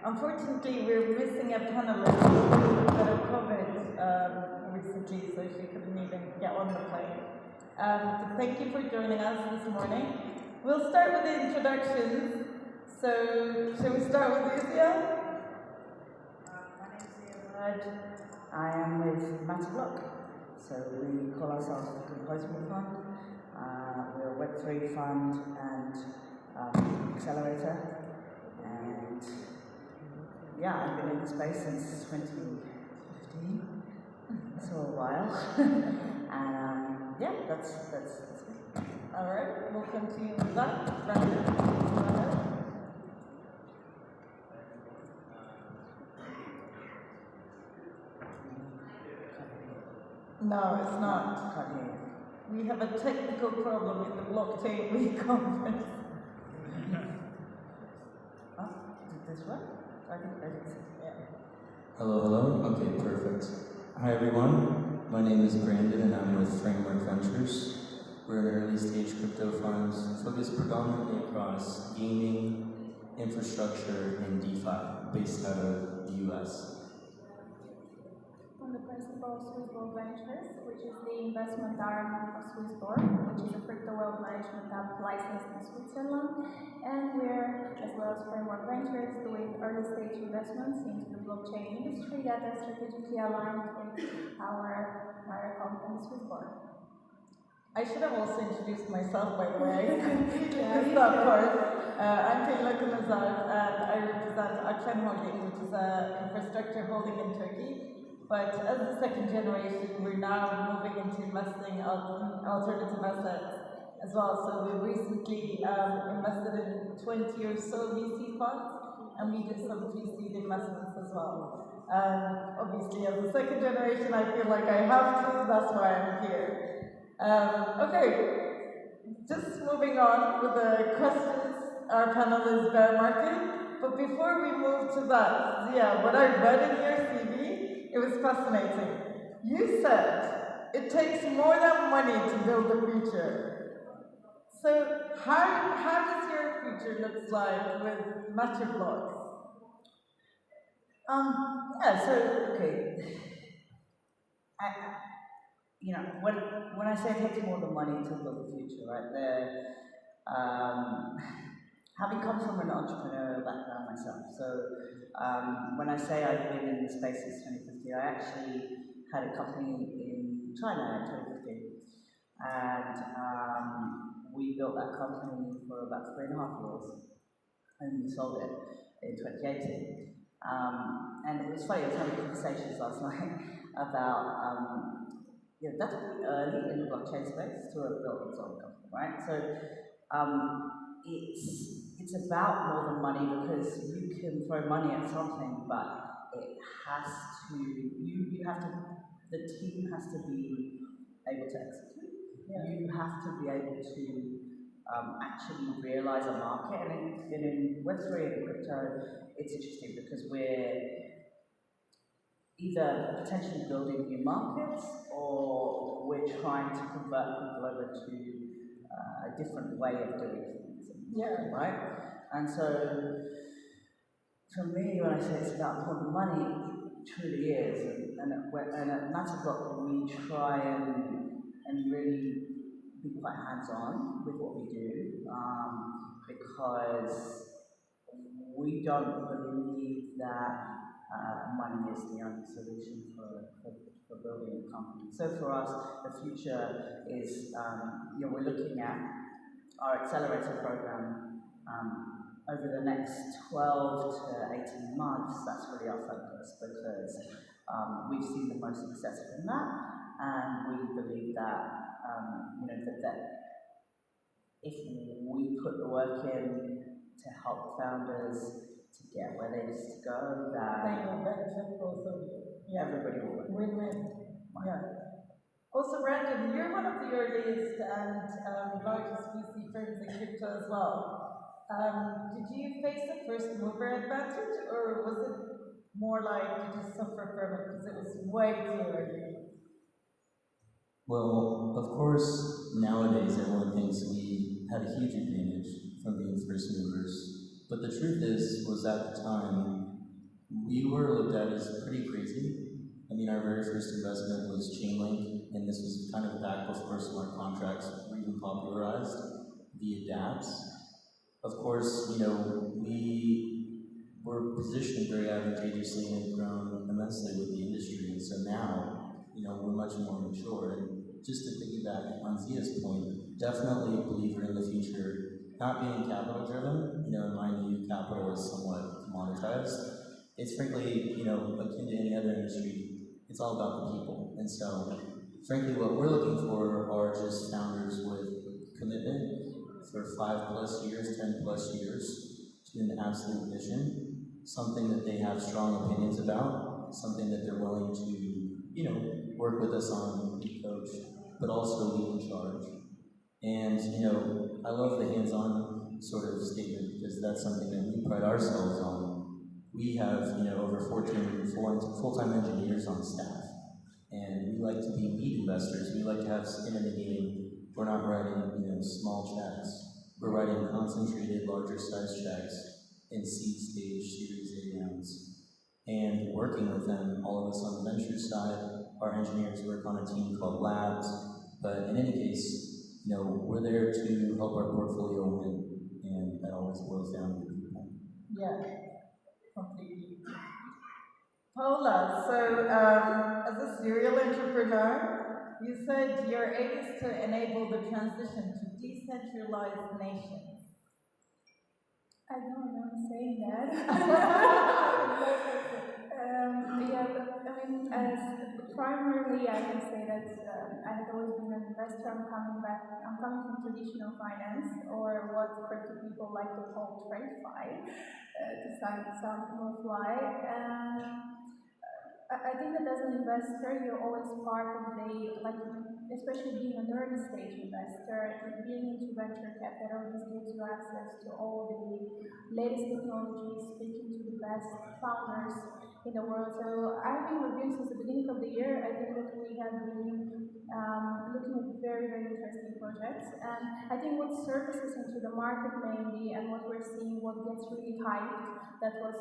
Unfortunately, we're missing a panelist who had a COVID recently, so she couldn't even get on the plane. But thank you for joining us this morning. We'll start with the introductions. So, shall we start with Lucia? My name is Ayı. I am with Block. So we call ourselves the Composable Fund. We're a Web3 fund and accelerator. And yeah, I've been in the space since 2015, so a while. And yeah, that's me. All right, we'll continue with that. Brandon. No, it's not. Can't hear you. We have a technical problem in the Blockchain Week conference. Oh, did this work? I think yeah. Hello. Okay, perfect. Hi everyone. My name is Brandon and I'm with Framework Ventures. We're an early stage crypto fund focused predominantly across gaming, infrastructure, and DeFi, based out of the US. I'm the principal of Swissborg Ventures, which is the investment arm of Swissborg, which is a crypto wealth management app licensed in Switzerland. And we're, as well as Framework Ventures, doing early stage investments into the blockchain industry that are strategically aligned with our company, Swissborg. I should have also introduced myself, by the way. I completely missed that part. I'm Taylor Kunazar, and I represent Akşam Holding, which is an infrastructure holding in Turkey. But as the second generation, we're now moving into investing in alternative assets as well. So we recently invested in 20 or so VC funds, and we did some VC investments as well. Obviously, as the second generation, I feel like I have to, that's why I'm here. Okay, just moving on with the questions. Our panel is bear market. But before we move to that, Zia, what I read in your CV, it was fascinating. You said it takes more than money to build the future. So how does your future look like with Matter Blocks? Okay. When I say it takes more than money to build the future, right? Having come from an entrepreneurial background myself, so when I say I've been in the space since 2015, I actually had a company in China in 2015, and we built that company for about 3.5 years, and we sold it in 2018. And it was funny, I was having conversations last night about that's pretty early in the blockchain space to have built its own company, right? So it's about more than money, because you can throw money at something, but it has to, the team has to be able to execute. Yeah. You have to be able to actually realize a market. And in Web3 and crypto, it's interesting because we're either potentially building new markets, or we're trying to convert people over to a different way of doing things. Yeah. Right? And so, for me, when I say it's about more than money, it truly is. And at Matterbox, we try and really be quite hands-on with what we do, because we don't believe that money is the only solution for building a company. So for us, the future is, we're looking at our accelerator program over the next 12 to 18 months. That's really our focus, because we've seen the most success from that, and we believe that that if we put the work in to help founders to get where they need to go, that they will benefit both of you. Yeah. Everybody will win-win. Yeah. Also, Brandon, you're one of the earliest and largest VC firms in crypto as well. Did you face a first mover advantage, or was it more like you just suffer from it because it was way too early? Well, of course, nowadays everyone thinks we had a huge advantage from being first movers. But the truth was at the time, we were looked at as pretty crazy. I mean, our very first investment was Chainlink, and this was kind of back before smart contracts were even popularized via dApps. Of course, we were positioned very advantageously and have grown immensely with the industry, and so now, we're much more mature. And just to piggyback on Zia's point, definitely a believer in the future, not being capital driven. In my view, capital is somewhat commoditized. It's frankly, akin to any other industry. It's all about the people. And so, frankly, what we're looking for are just founders with commitment for 5+ years, 10+ years to an absolute mission, something that they have strong opinions about, something that they're willing to, work with us on, be coached, but also lead in charge. And, I love the hands-on sort of statement because that's something that we pride ourselves on. We have, over 14 full-time engineers on staff, and we like to be lead investors. We like to have skin in the game. We're not writing, small checks. We're writing concentrated, larger size checks in seed stage, Series A rounds, and working with them. All of us on the venture side, our engineers work on a team called Labs. But in any case, we're there to help our portfolio win, and that always boils down to people. Yeah. Completely. Paula, so as a serial entrepreneur, you said your aim is to enable the transition to decentralized nations. I don't remember saying that. Primarily I can say that I have always been an investor. I'm coming from traditional finance, or what crypto people like to call TradeFi, to sound more fly. I think that as an investor, you're always part of especially being an early stage investor, being into venture capital, this gives you access to all the latest technologies, speaking to the best founders in the world. So I've been reviewing since the beginning of the year. I think that we have been looking at very, very interesting projects. And I think what surfaces into the market mainly, and what we're seeing, what gets really hyped, that was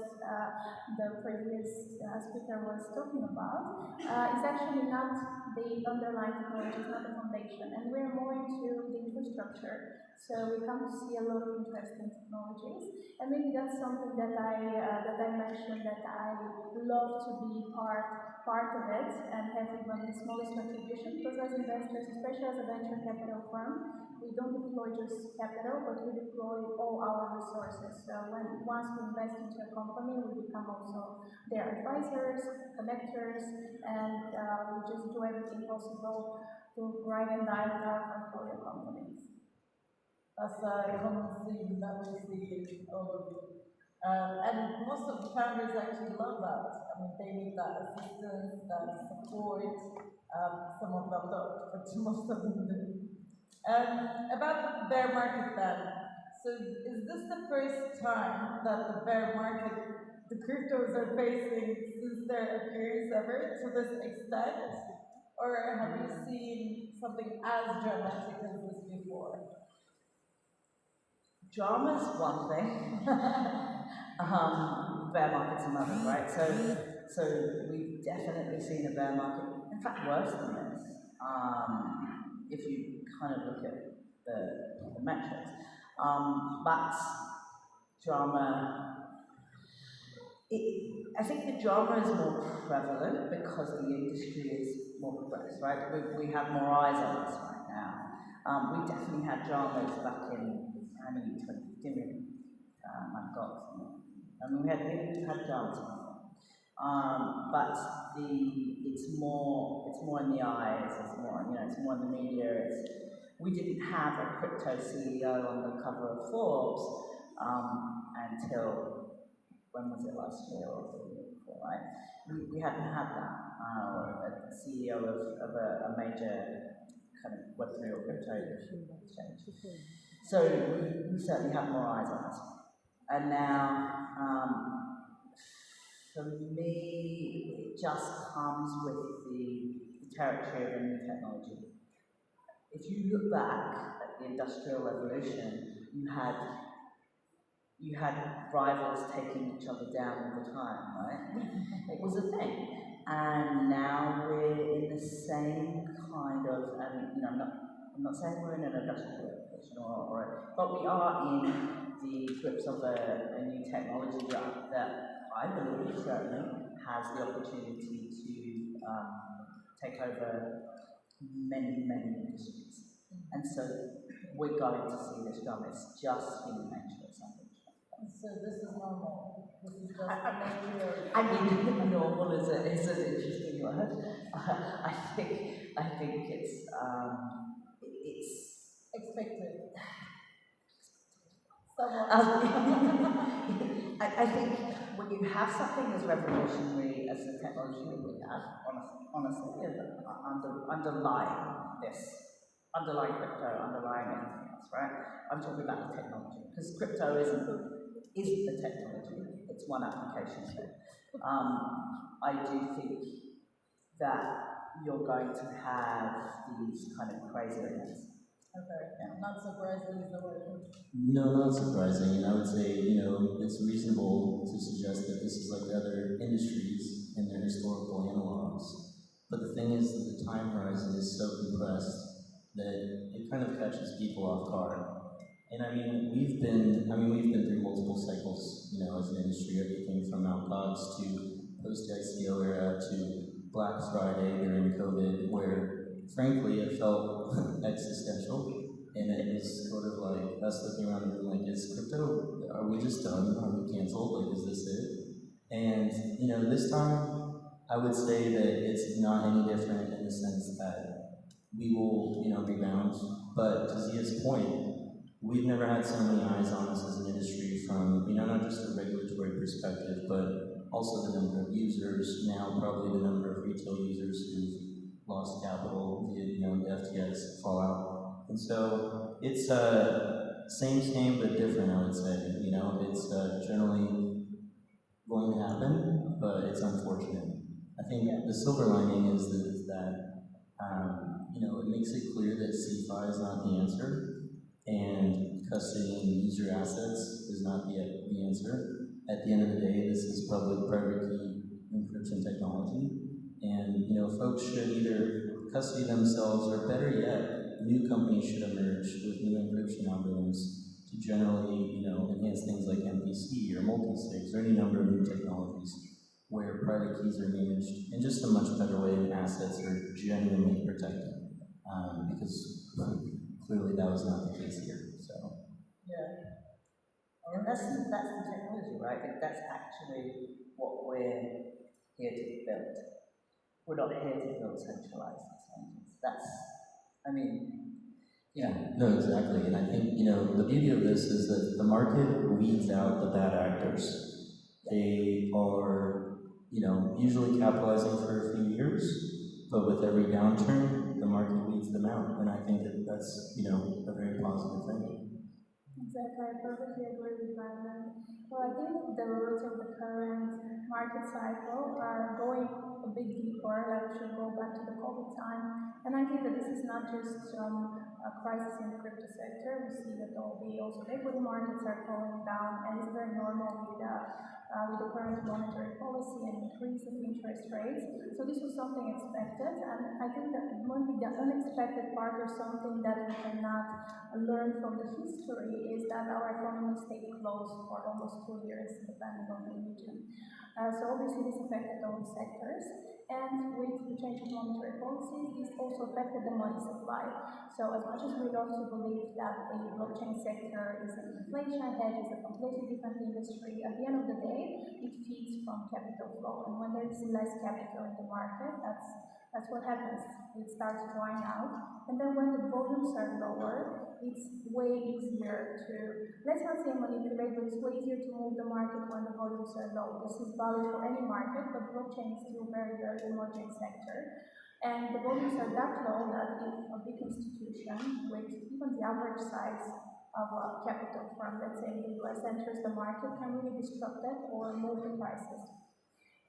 the previous speaker was talking about, is actually not the underlying technology, it's not the foundation. And we're more into the infrastructure. So we come to see a lot of interesting technologies. And maybe that's something that I mentioned, that I love to be part of it and have even the smallest contribution, because as investors, especially as a venture capital firm, we don't deploy just capital, but we deploy all our resources. So once we invest into a company, we become also their advisors, connectors, and we just do everything possible to ride and die with our portfolio companies. That's a common theme that we see all over. And most of the founders actually love that. I mean, they need that assistance, that support. Some of them don't, but most of them do. About the bear market then. So is this the first time that the bear market, the cryptos are facing since their appearance ever to this extent? Or have you seen something as dramatic as this before? Drama's one thing, bear market's another, right? So we've definitely seen a bear market, in fact worse than this, if you kind of look at the metrics. But drama, I think the drama is more prevalent because the industry is more progressed, right? We have more eyes on us right now. We definitely had dramas back in 2015, my God. I mean, we've had dramas before. But it's more in the eyes, it's more in the media. We didn't have a crypto CEO on the cover of Forbes until, when was it, last year or the year before, right? We hadn't had that, or a CEO of a major kind of Web3 or crypto exchange. So we certainly have more eyes on us. And now, for me, it just comes with the territory of a new technology. If you look back at the Industrial Revolution, you had you had rivals taking each other down all the time, right? It was a thing. And now we're in the same kind of, and you know, I'm not saying we're in an industrial revolution but we are in the grips of a new technology that I believe certainly has the opportunity to take over many industries. And so we're going to see this come. It's just human nature or something. So this is normal. This is just nature. I mean, normal is an interesting word. I think it's Expected. I think when you have something as revolutionary as the technology that we have, honestly, underlying crypto, underlying anything else, right? I'm talking about the technology, because crypto isn't the technology, it's one application of it. I do think that you're going to have these kind of crazy events. Okay, yeah. Not surprising is the word. No, not surprising. And I would say, it's reasonable to suggest that this is like other industries and their historical analogs. But the thing is that the time horizon is so compressed that it kind of catches people off guard. And I mean, we've been through multiple cycles, as an industry, everything from Mt. Gox to post-ICO era to Black Friday during COVID, where frankly it felt existential. And it was sort of like us looking around the room like, is crypto, are we just done? Are we canceled? Like, is this it? And, this time, I would say that it's not any different in the sense that we will, rebound. But to Zia's point, we've never had so many eyes on us as an industry from, not just a regulatory perspective, but also the number of users, now probably the number of retail users who've lost capital via, the FTX fallout. And so it's same but different, I would say. It's generally going to happen, but it's unfortunate. I think the silver lining is that it makes it clear that CeFi is not the answer, and custodying user assets is not the answer. At the end of the day, this is public-private key encryption technology, and folks should either custody themselves, or better yet, new companies should emerge with new encryption algorithms to generally, enhance things like MPC or multi-sigs or any number of new technologies where private keys are managed in just a much better way and assets are genuinely protected. Because clearly that was not the case here. So Yeah. and that's the technology, right? That's actually what we're here to build. We're not here to build centralized exchanges. No, exactly. And I think, the beauty of this is that the market weeds out the bad actors. They are, usually capitalizing for a few years, but with every downturn, the market weeds them out. And I think that that's, a very positive thing. Exactly, I perfectly agree with Brandon. Well, I think the roots of the current market cycle are going a bit deeper, like we should go back to the COVID time. And I think that this is not just a crisis in the crypto sector. We see that all the equity markets are falling down, and it's very normal with the current monetary policy and increase in interest rates. So this was something expected, and I think that maybe the unexpected part or something that we cannot learn from the history is that our economy stayed closed for almost 2 years, depending on the region. So obviously this affected all sectors, and with the change of monetary policies, this also affected the money supply. So as much as we love to believe that the blockchain sector is an inflation hedge, is a completely different industry, at the end of the day, it feeds from capital flow. And when there is less capital in the market, that's what happens. It starts drying out. And then when the volumes are lower, it's way easier to, let's not say manipulate, but it's way easier to move the market when the volumes are low. This is valid for any market, but blockchain is still very, very emerging sector. And the volumes are that low that if a big institution with even the average size of capital from, let's say, the US enters the market, can really disrupt it or move the prices.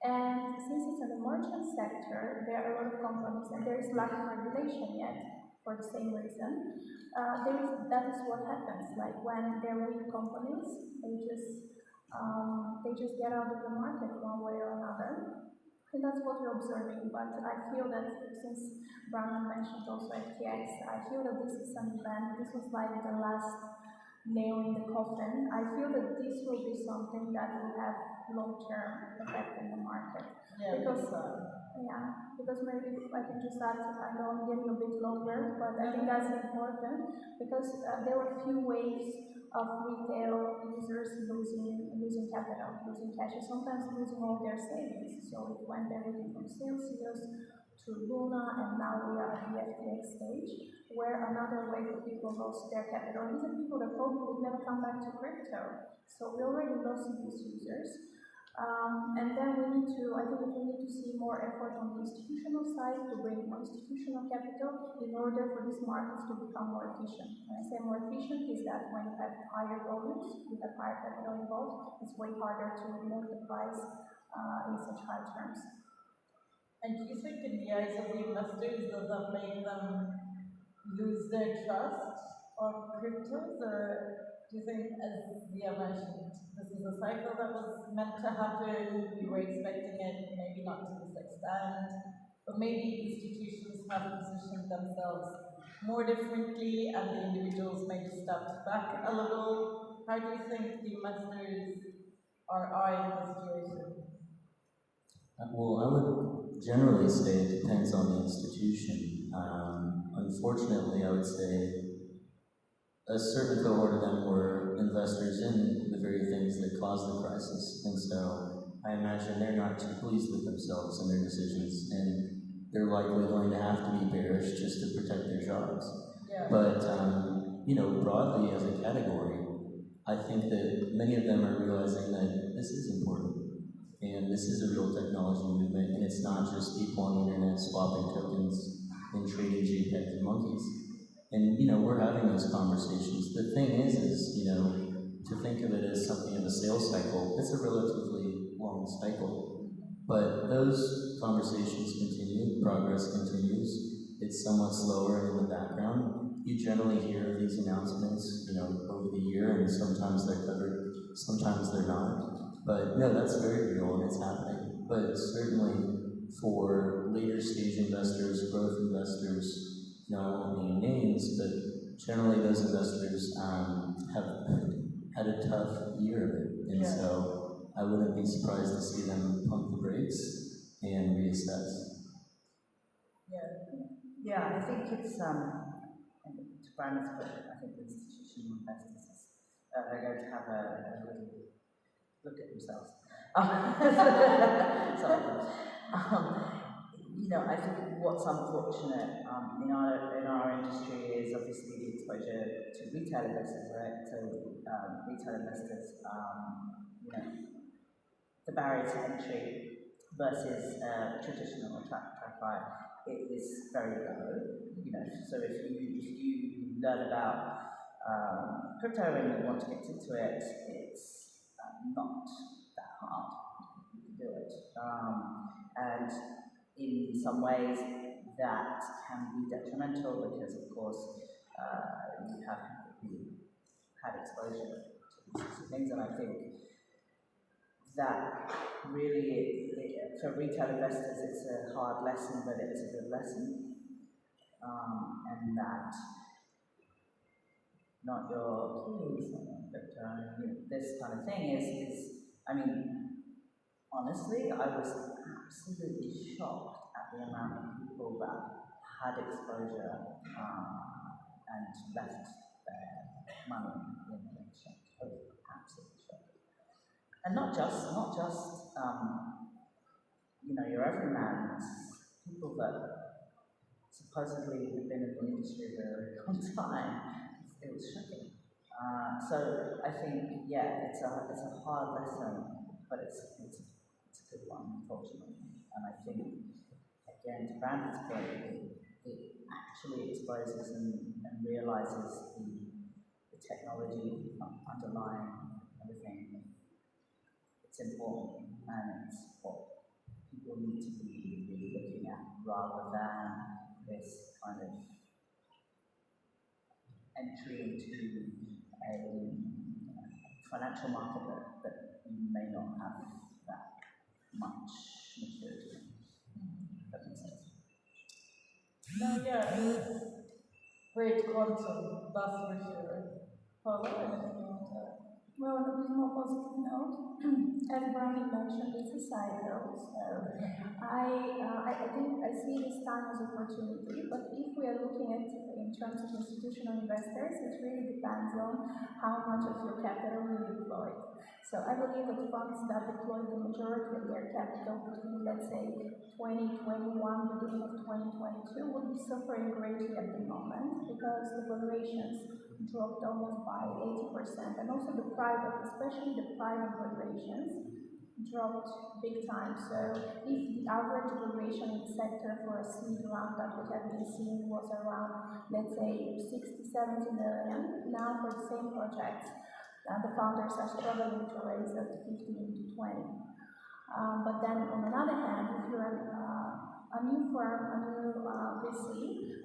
And since it's an emerging sector, there are a lot of companies, and there is lack of regulation yet. for the same reason. That is what happens. Like when they're weak companies, they just get out of the market one way or another. And that's what we're observing. But I feel that since Brandon mentioned also FTX, I feel that this is an event. This was like the last nail in the coffin. I feel that this will be something that will have long-term effect in the market. Yeah, Because maybe if I can just add, I know I'm getting a bit longer, but I think that's important because there were a few waves of retail users losing capital, losing cash, and sometimes losing all their savings. So it went everything from Celsius to Luna, and now we are at the FTX stage, where another wave of people lost their capital. These are people that probably would never come back to crypto. So we already lost these users. And then I think we need to see more effort on the institutional side to bring more institutional capital in order for these markets to become more efficient. When I say more efficient is that when you have higher volumes, you have higher capital involved, it's way harder to move the price in such high terms. And do you think in the eyes of the investors, does that make them lose their trust on cryptos? Or do you think, as Leah mentioned, this is a cycle that was meant to happen, we were expecting it, maybe not to this extent, but maybe institutions have positioned themselves more differently and the individuals maybe stepped back a little? How do you think the investors are eyeing the situation? Well, I would generally say it depends on the institution. Unfortunately, I would say a certain cohort of them were investors in the very things that caused the crisis. And so I imagine they're not too pleased with themselves and their decisions, and they're likely going to have to be bearish just to protect their jobs. Yeah. But, broadly as a category, I think that many of them are realizing that this is important. And this is a real technology movement, and it's not just people on the internet swapping tokens and trading JPEGs and monkeys. And, we're having those conversations. The thing is, to think of it as something of a sales cycle, it's a relatively long cycle. But those conversations continue, progress continues. It's somewhat slower in the background. You generally hear of these announcements, over the year, and sometimes they're covered, sometimes they're not. But no, that's very real and it's happening. But certainly for later stage investors, growth investors, I won't name names, but generally those investors have had a tough year of it. And so I wouldn't be surprised to see them pump the brakes and reassess. Yeah, I think it's, and to Brandon's point, I think institutional investors are going to have a little look at themselves. I think what's unfortunate in our industry is obviously the exposure to retail investors, right? So retail investors, the barrier to entry versus traditional TradFi, it is very low. So if you learn about crypto and you want to get into it, it's not that hard. You can do it. And in some ways that can be detrimental because, of course, you have had exposure to these sorts of things. And I think that really, for retail investors, it's a hard lesson, but it's a good lesson. And that not your keys, but this kind of thing is, honestly, I was absolutely shocked at the amount of people that had exposure and left their money in the exchange. I was absolutely shocked. And not just your everyman, people that supposedly have been in the industry for a very long time. It was shocking. So I think, it's a hard lesson, but it's a good one, unfortunately. And I think, again, to Brandon's point, it actually exposes and realizes the technology underlying everything. It's important, and it's what people need to be really looking at, rather than this kind of entry into a financial market that you may not have that much maturity. That makes sense. No, yeah, it's great quantum, that's for sure. Paula, anything you want to add? Well, on a bit more positive note, as Brandon mentioned, it's a cycle. So I think I see this time as opportunity, but if we are looking at it in terms of institutional investors, it really depends on how much of your capital you deploy. So I believe that funds that deploy the majority of their capital between, let's say, 2021, beginning of 2022, would be suffering greatly at the moment because the valuations dropped almost by 80%, and also the private, especially the private valuations, dropped big time. So if the average valuation in the sector for a seed round that we have been seeing was around, let's say, 60-70 million, now for the same project, the founders are struggling to raise at 15 to 20. But then on another hand, if you're a new firm, a new VC,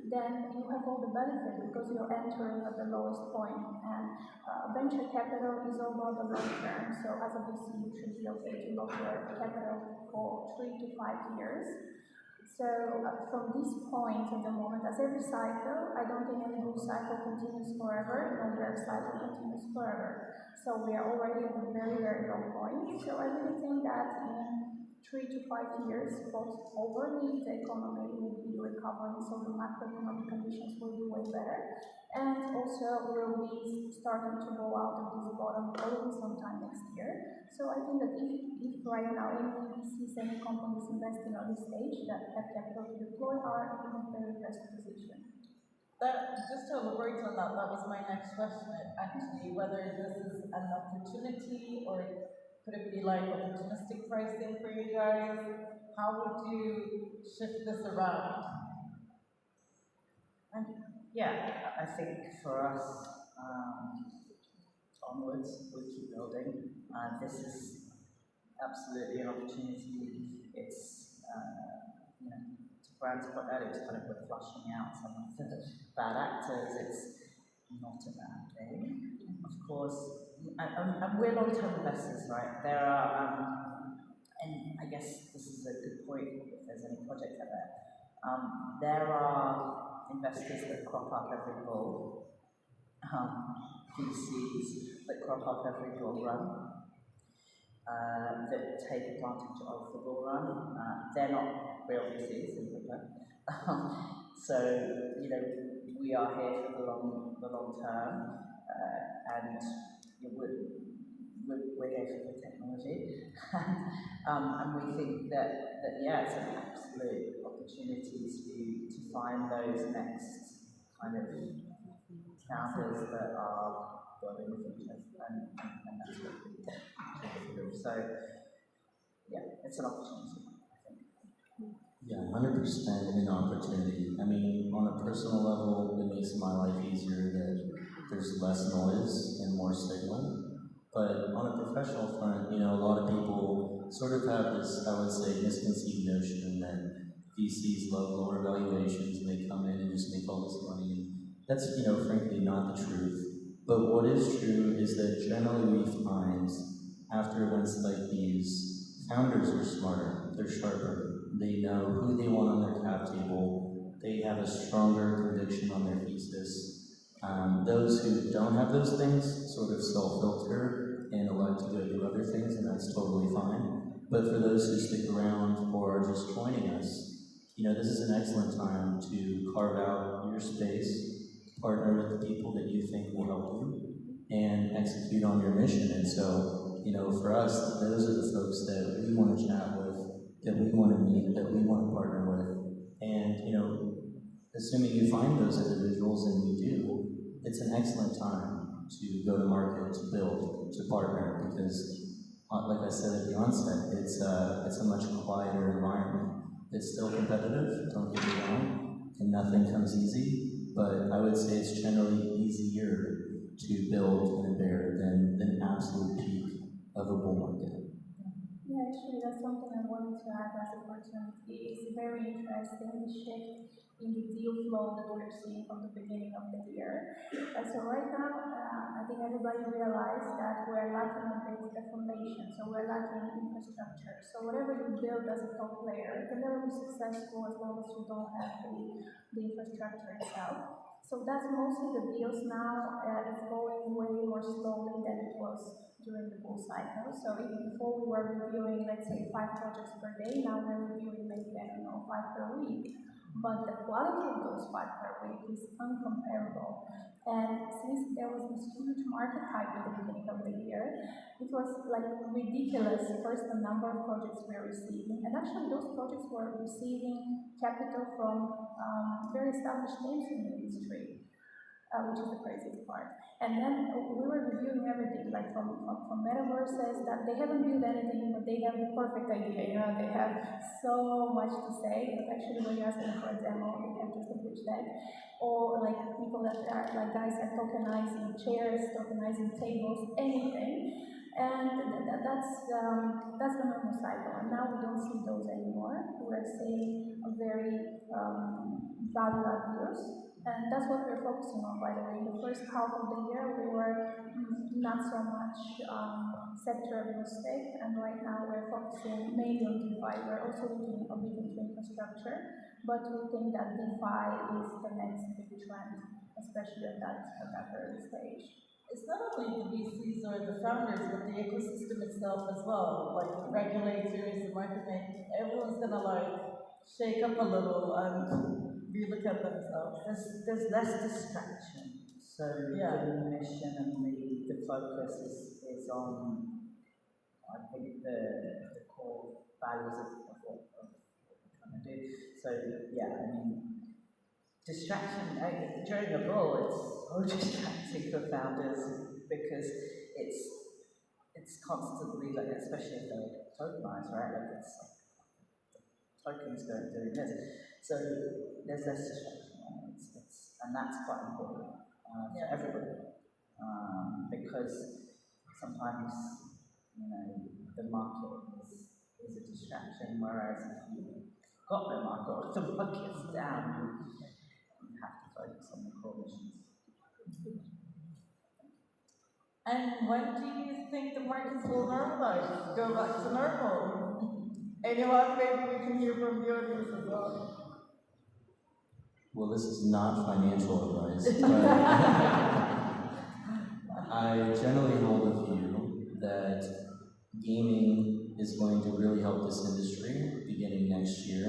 then you have all the benefit because you're entering at the lowest point. And venture capital is all about the long term. So as a VC, you should be okay to lock your capital for 3 to 5 years. So from this point at the moment, as every cycle, I don't think any bull cycle continues forever, no bear cycle continues forever. So we are already at a very, very low point. So I really think that in 3 to 5 years, both overall the economy will be recovering, so the macroeconomic conditions will be way better. And also we'll be starting to go out of this bottom probably sometime next year. So I think that if right now any VCs, any companies investing on this stage that have capital to deploy are in a very best position. Just to elaborate on that, that was my next question actually, whether this is an opportunity or could it be like opportunistic pricing for you guys? How would you shift this around? Yeah, I think for us, onwards, we keep building. This is absolutely an opportunity. It's, to Brand's point earlier, it's kind of we're flushing out some of the bad actors. It's not a bad thing, of course. And we're long-term investors, right? There are, and I guess this is a good point if there's any projects out there. There are investors that crop up every bull, VCs that crop up every bull run, that take advantage of the bull run. They're not real VCs in crypto. So, we are here for the long term, and we're here for the technology. And we think that yeah, it's an absolute opportunity to find those next kind of founders that are building the future, and that's what we do. So yeah, it's an opportunity, I think. Yeah, 100% an opportunity. I mean, on a personal level, it makes my life easier that there's less noise and more signal. But on a professional front, a lot of people sort of have this, I would say, misconceived notion that VCs love lower valuations and they come in and just make all this money. And that's, frankly, not the truth. But what is true is that generally we find after events like these, founders are smarter, they're sharper. They know who they want on their cap table. They have a stronger conviction on their thesis. Those who don't have those things sort of self-filter and elect to go do other things, and that's totally fine. But for those who stick around or are just joining us, this is an excellent time to carve out your space, partner with the people that you think will help you, and execute on your mission. And so, for us, those are the folks that we want to chat with, that we want to meet, that we want to partner with. And, assuming you find those individuals, and you do, it's an excellent time to go to market, to build, to partner, because, like I said at the onset, it's a much quieter environment. It's still competitive, don't get me wrong, and nothing comes easy, but I would say it's generally easier to build in a bear than an absolute peak of a bull market. Yeah, actually, that's something I wanted to add as an opportunity. It's very interesting, the shift in the deal flow that we're seeing from the beginning of the year. So right now, I think everybody realized that we're lacking a bit the foundation, so we're lacking infrastructure. So whatever you build as a top player, you can never be successful as long as you don't have the infrastructure itself. So that's mostly the deals now. It's going way more slowly than it was during the bull cycle. So even before we were reviewing, let's say, 5 projects per day, now we're reviewing maybe, I don't know, 5 per week. But the quality of those 5 per week is uncomparable. And since there was this huge market hype at the beginning of the year, it was like ridiculous, first the number of projects we were receiving. And actually those projects were receiving capital from very established names in the industry, which is the craziest part. And then we were reviewing everything, like from metaverses, that they haven't built anything, but they have the perfect idea, you know, they have so much to say, but actually when you ask them for a demo, they have just a pitch deck. Or like people that are, like guys are tokenizing chairs, tokenizing tables, anything. And that's the normal cycle. And now we don't see those anymore. We're seeing a very value-add deals. And that's what we're focusing on, by the way. In the first half of the year, we were not so much sector agnostic, and right now we're focusing mainly on DeFi. We're also looking a bit into infrastructure, but we think that DeFi is the next big trend, especially at that early stage. It's not only the VCs or the founders, but the ecosystem itself as well. Like the regulators, the market makers, everyone's gonna like shake up a little and relook at themselves. There's less distraction. So the mission and the focus is on, I think, the core values of what we're trying to do. So yeah, I mean, distraction during a bull, it's so distracting for founders because it's constantly, like, especially if they're tokenized, right? Like it's tokens doing this. So there's less distraction, and that's quite important for everybody because sometimes, you know, the market is a distraction, whereas if you've got no market or the market's down, you have to focus on the core missions. And when do you think the markets will normalize, go back to normal? Anyone? Maybe we can hear from the audience as well. Well, this is not financial advice, but I generally hold a view that gaming is going to really help this industry beginning next year.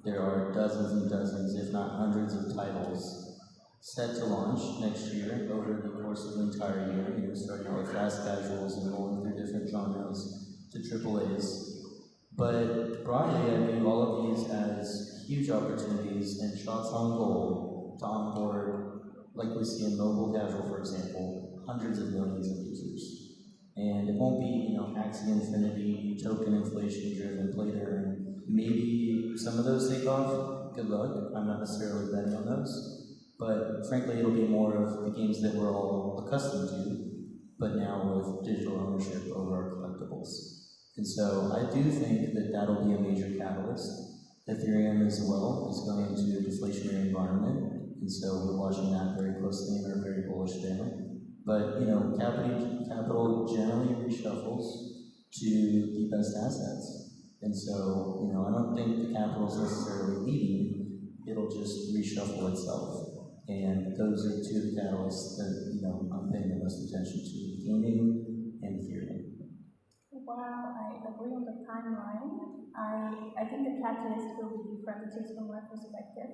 There are dozens and dozens, if not hundreds of titles set to launch next year over the course of the entire year, you know, starting out with fast casuals and rolling through different genres to AAAs. But broadly, I view all of these as huge opportunities and shots on goal to onboard, like we see in mobile casual, for example, hundreds of millions of users. And it won't be, you know, Axie Infinity, token inflation driven, play to earn. Maybe some of those take off. Good luck. I'm not necessarily betting on those. But frankly, it'll be more of the games that we're all accustomed to, but now with digital ownership over our collectibles. And so I do think that that'll be a major catalyst. Ethereum as well is going into a deflationary environment, and so we're watching that very closely and are very bullish there. But you know, capital generally reshuffles to the best assets, and so you know, I don't think the capital is necessarily leading; it'll just reshuffle itself. And those are two of the catalysts that, you know, I'm paying the most attention to: gaming and Ethereum. While I agree on the timeline, I think the catalyst will be different, at least from my perspective.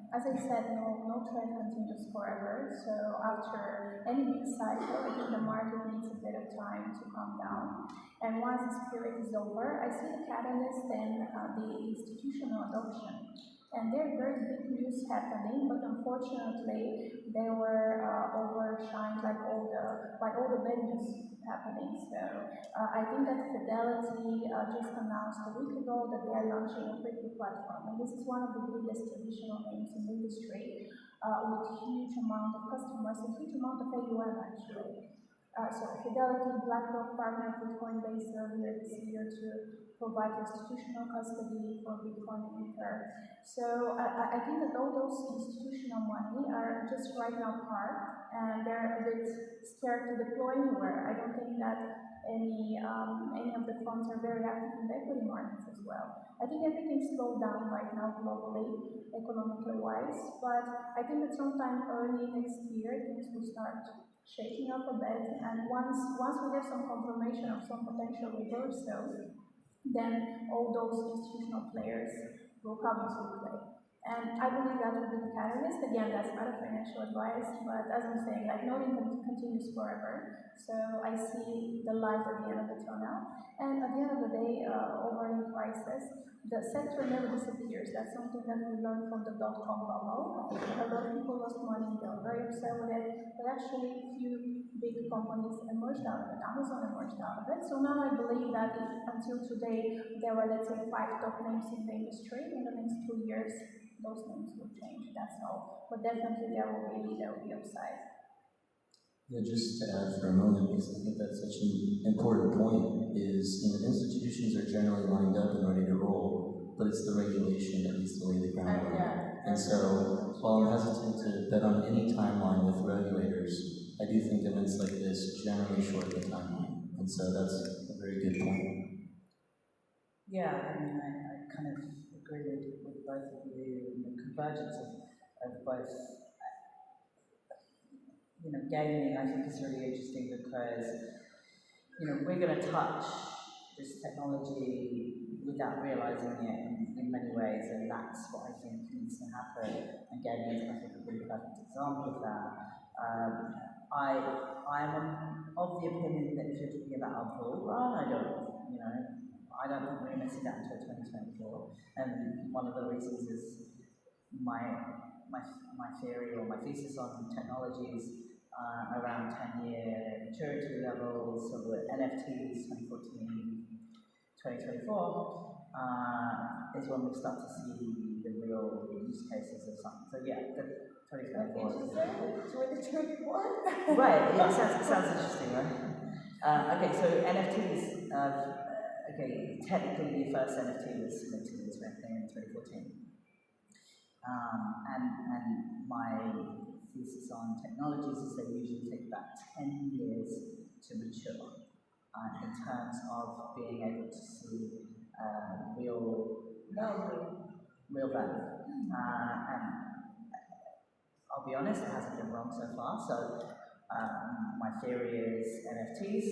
As I said, no trend continues forever, so after any big cycle, I think the market needs a bit of time to calm down. And once this period is over, I see the catalyst in the institutional adoption. And there are very big news happening, but unfortunately, they were overshined by all the bad news happening. So I think that Fidelity just announced a week ago that they are launching a crypto platform, and this is one of the biggest traditional names in the industry with huge amount of customers and huge amount of AUM actually. Fidelity, BlackRock partnered with Coinbase earlier this year to provide institutional custody for Bitcoin and Ether. So I think that all those institutional money are just right now parked, and they're a bit scared to deploy anywhere. I don't think that any of the funds are very active in the equity markets as well. I think everything's slowed down right now globally, economically wise, but I think that sometime early next year things will start shaking up a bit, and once we get some confirmation of some potential reversal, then all those institutional players will come into play. And I believe that will be the catalyst. Again, that's not a financial advice, but as I'm saying, like nothing continues forever. So I see the light at the end of the tunnel. And at the end of the day, over in crisis, the sector never disappears. That's something that we learned from the dot-com bubble. A lot of people lost money, they were very upset with it, but actually few big companies emerged out of it. Amazon emerged out of it. So now I believe that if until today there were, let's say, 5 top names in the industry, in the next 2 years, those names will change, that's all. But definitely there will be upside. Yeah, just to add for a moment, because I think that's such an important point, is institutions are generally lined up and ready to roll, but it's the regulation that needs to lay the groundwork. And so, while I'm hesitant to bet on any timeline with regulators, I do think events like this generally shorten the timeline. And so that's a very good point. Yeah, I mean, I kind of agree with both of you. The convergence of both. Gaming, I think, is really interesting because, we're going to touch this technology without realizing it in many ways, and that's what I think needs to happen. And gaming is, I think, a really perfect example of that. I'm of the opinion that if you're talking about a bull run, I don't think we're going to see that until 2024. And one of the reasons is my theory or my thesis on technologies around 10-year maturity levels, so the NFTs 2014, 2024 is when we start to see the real use cases of something. So yeah, the 2024. 2024? Right, it sounds interesting, right? Okay, so NFTs, technically the first NFT was minted in 2014. And my thesis on technologies is they usually take about 10 years to mature in terms of being able to see real value. And I'll be honest, it hasn't been wrong so far. So my theory is NFTs,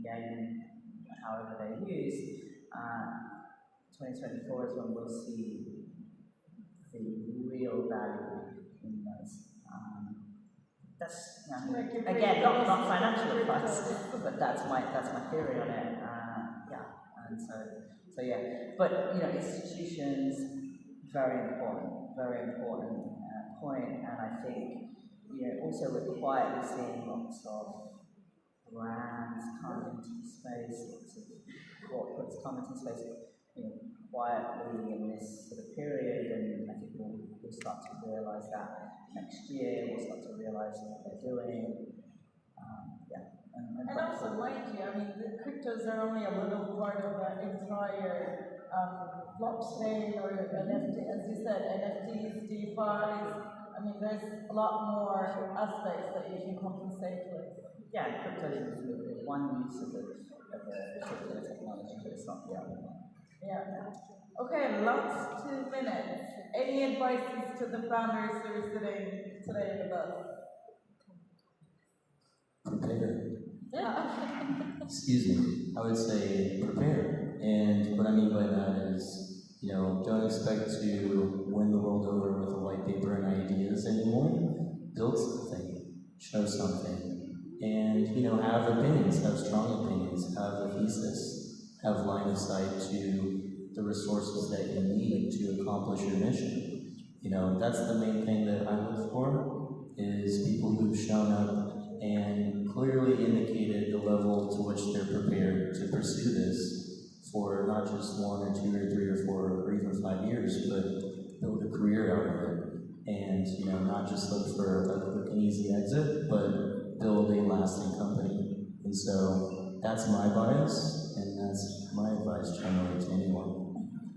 again, however they're used, 2024 is when we'll see the real value in those. That's again not financial advice, but that's my theory on it. And so yeah. But institutions very important point, and I think also we're quietly seeing lots of brands come into the space, lots of corporates come into space. Quietly in this sort of period, and I think we'll start to realise that next year. We'll start to realise what they're doing. And also, mind you, I mean, the cryptos are only a little part of the entire blockchain or NFT. As you said, NFTs, DeFi's. I mean, there's a lot more aspects that you can compensate with. Yeah, crypto is one use of the particular technology, but it's not the other one. Yeah. Okay, last 2 minutes. Any advices to the founders who are sitting today with us? Prepare. Yeah. Excuse me. I would say prepare. And what I mean by that is, don't expect to win the world over with a white paper and ideas anymore. Build something, show something, and have opinions, have strong opinions, have a thesis. Have line of sight to the resources that you need to accomplish your mission. That's the main thing that I look for, is people who've shown up and clearly indicated the level to which they're prepared to pursue this for not just 1 or 2 or 3 or 4 or even 5 years, but build a career out of it. And not just look for a quick and easy exit, but build a lasting company. And so that's my bias, and that's my advice generally to anyone.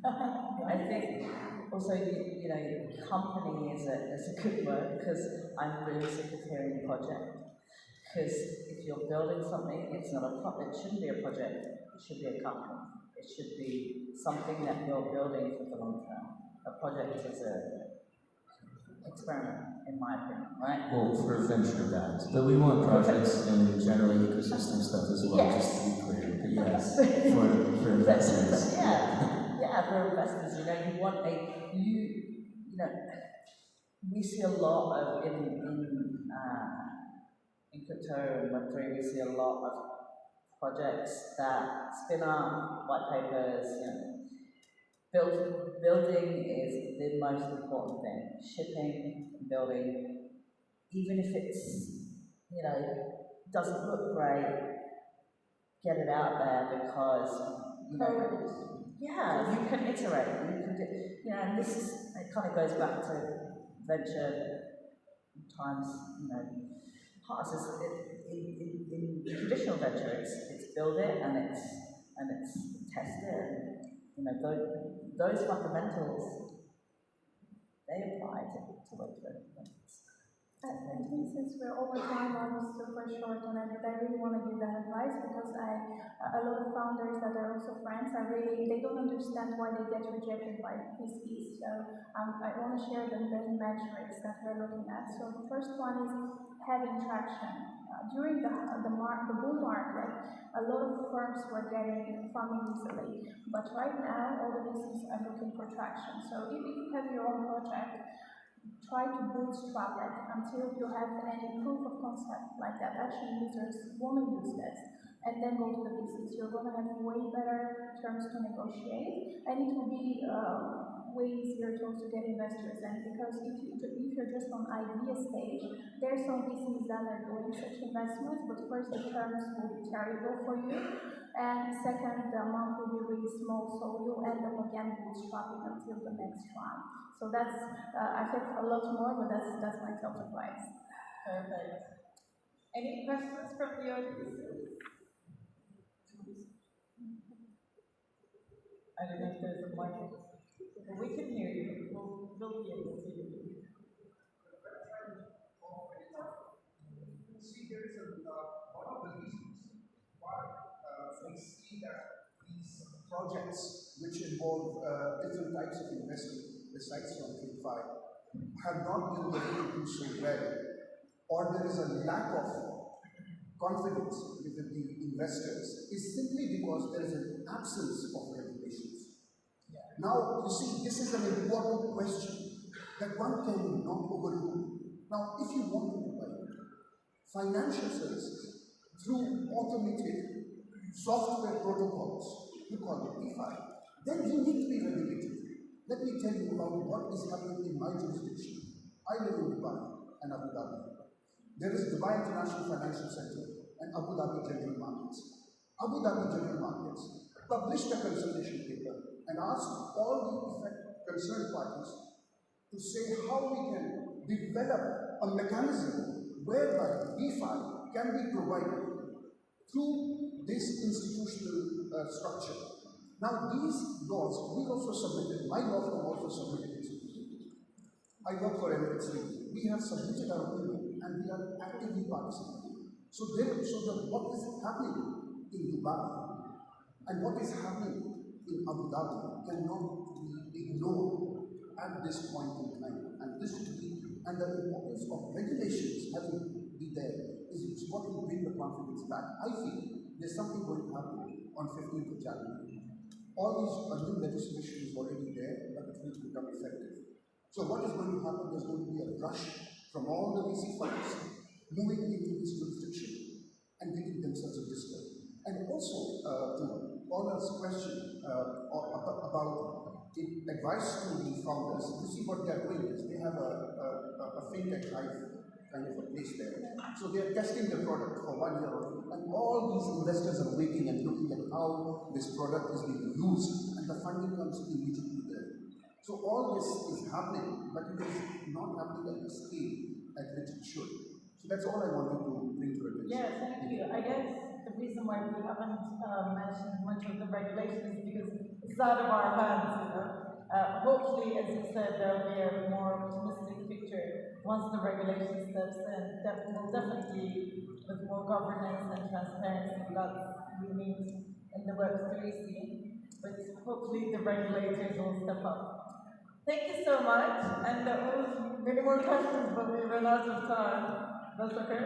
I think also, you know, company is a good word, because I'm really sick of hearing project. Because if you're building something, it's not a project. It shouldn't be a project. It should be a company. It should be something that you're building for the long term. A project is an experiment, in my opinion, right? Well, for venture backed, but we want projects and generally ecosystem stuff as well, just to be clear. But yes, for investors. Yeah, for investors, you know, you want you know, we see a lot of in crypto and Web3, we see a lot of projects that spin up white papers. You know, building is the most important thing. Shipping, building, even if it's, you know, doesn't look great, get it out there, because, you know, yeah, you can iterate, you can do, you know, and this is, it kind of goes back to venture times, you know, in traditional venture, it's build it and it's test it, and, you know, those fundamentals, they apply to Web3. I think since we're over time, almost super short on it, but I really want to give that advice, because a lot of founders that are also friends are really, they don't understand why they get rejected by VCs. So I want to share the main metrics that we're looking at. So the first one is having traction. During the bull market, a lot of firms were getting funding easily, but right now all the VCs are looking for traction. So if you have your own project, try to bootstrap it until you have any proof of concept like that. Actually, users want to use this, and then go to the VCs. You're going to have way better terms to negotiate, and it will be way easier to also get investors in, because if you're just on idea stage, there's some VCs that are doing such investments, but first the terms will be terrible for you, and second, the amount will be really small, so you'll end up again bootstrapping until the next round. So that's, I have a lot more, but that's my top advice. Perfect. Any questions from the audience? I don't know if there's a microphone. We can hear you. We'll be able to hear you. See, there is a lot of the reasons why we see that these projects which involve different types of investing, besides from TradFi, have not been able to do so well, or there is a lack of confidence with the investors, is simply because there is an absence of regulations. Now, you see, this is an important question that one cannot overlook. Now, if you want to provide financial services through automated software protocols, you call it DeFi, then you need to be regulated. Let me tell you about what is happening in my jurisdiction. I live in Dubai and Abu Dhabi. There is Dubai International Financial Center and Abu Dhabi General Markets. Abu Dhabi General Markets published a consultation paper and asked all the concerned parties to say how we can develop a mechanism whereby DeFi can be provided through this institutional structure. Now, these laws, we also submitted, my law firm also submitted it. I work for Emirates. We have submitted our opinion and we are actively participating. So what is happening in Dubai and what is happening in Abu Dhabi cannot be ignored at this point in time. And this should be, and the importance of regulations having to be there is what will bring the confidence back. I feel there's something going to happen on 15th of January. All these new legislation is already there, but it will become effective. So what is going to happen? There's going to be a rush from all the VC funds moving into this jurisdiction and getting themselves registered. And also, to Paula's question about advice to the founders, you see what they are doing is they have a fintech life kind of a place there. So they are testing the product for 1 year or two, and all these investors are waiting and looking at how this product is being used, and the funding comes immediately there. So all this is happening, but it is not happening at the scale at which it should. So that's all I wanted to bring to attention. Yeah, thank you. I guess the reason why we haven't mentioned much of the regulation is because it's out of our hands, you know. Hopefully, as you said, there'll be a more optimistic picture once the regulation steps in. That will definitely, with more governance and transparency, that we need in the Web3 scene. But hopefully, the regulators will step up. Thank you so much. And there were many more questions, but we ran out of time. That's okay.